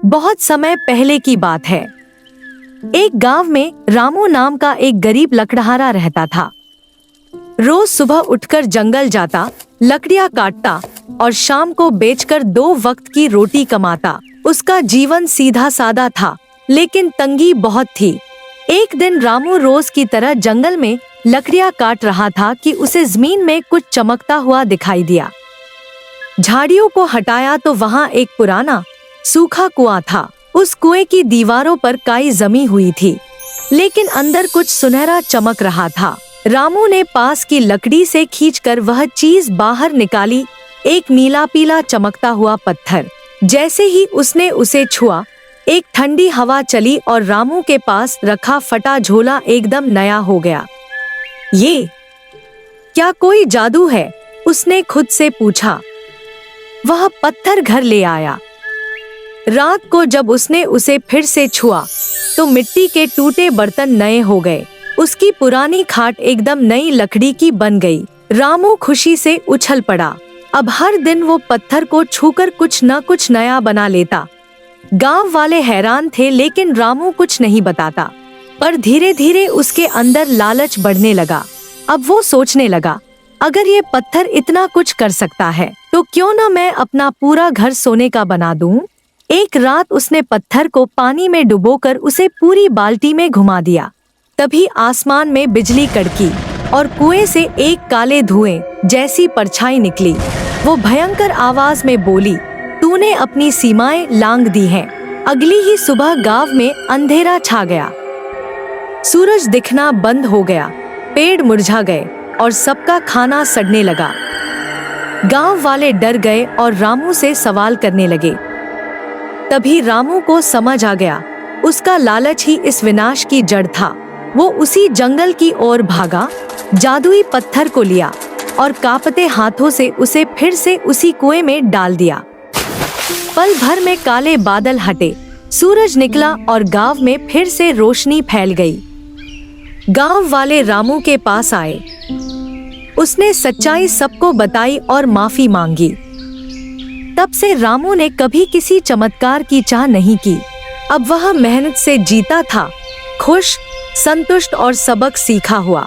बहुत समय पहले की बात है। एक गांव में रामू नाम का एक गरीब लकड़हारा रहता था। रोज सुबह उठकर जंगल जाता, लकड़ियां काटता और शाम को बेचकर 2 वक्त की रोटी कमाता। उसका जीवन सीधा सादा था, लेकिन तंगी बहुत थी। एक दिन रामू रोज की तरह जंगल में लकड़ियां काट रहा था कि उसे जमीन में कुछ चमकता हुआ दिखाई दिया। झाड़ियों को हटाया तो वहां एक पुराना सूखा कुआं था। उस कुएं की दीवारों पर काई जमी हुई थी, लेकिन अंदर कुछ सुनहरा चमक रहा था। रामू ने पास की लकड़ी से खींचकर वह चीज बाहर निकाली, एक नीला पीला चमकता हुआ पत्थर। जैसे ही उसने उसे छुआ, एक ठंडी हवा चली और रामू के पास रखा फटा झोला एकदम नया हो गया। ये क्या कोई जादू है? उसने खुद से पूछा। वह पत्थर घर ले आया। रात को जब उसने उसे फिर से छुआ तो मिट्टी के टूटे बर्तन नए हो गए। उसकी पुरानी खाट एकदम नई लकड़ी की बन गई। रामू खुशी से उछल पड़ा। अब हर दिन वो पत्थर को छूकर कुछ न कुछ नया बना लेता। गांव वाले हैरान थे, लेकिन रामू कुछ नहीं बताता। पर धीरे धीरे उसके अंदर लालच बढ़ने लगा। अब वो सोचने लगा, अगर ये पत्थर इतना कुछ कर सकता है तो क्यों न मैं अपना पूरा घर सोने का बना दूं? एक रात उसने पत्थर को पानी में डुबोकर उसे पूरी बाल्टी में घुमा दिया। तभी आसमान में बिजली कड़की और कुएं से एक काले धुएं जैसी परछाई निकली। वो भयंकर आवाज में बोली, तूने अपनी सीमाएं लांघ दी हैं। अगली ही सुबह गांव में अंधेरा छा गया। सूरज दिखना बंद हो गया, पेड़ मुरझा गए और सबका खाना सड़ने लगा। गांव वाले डर गए और रामू से सवाल करने लगे। तभी रामू को समझ आ गया, उसका लालच ही इस विनाश की जड़ था। वो उसी जंगल की ओर भागा, जादुई पत्थर को लिया और कांपते हाथों से उसे फिर से उसी कुएं में डाल दिया। पल भर में काले बादल हटे, सूरज निकला और गांव में फिर से रोशनी फैल गई। गांव वाले रामू के पास आए। उसने सच्चाई सबको बताई और माफी मांगी। तब से रामू ने कभी किसी चमत्कार की चाह नहीं की। अब वह मेहनत से जीता था, खुश, संतुष्ट और सबक सीखा हुआ।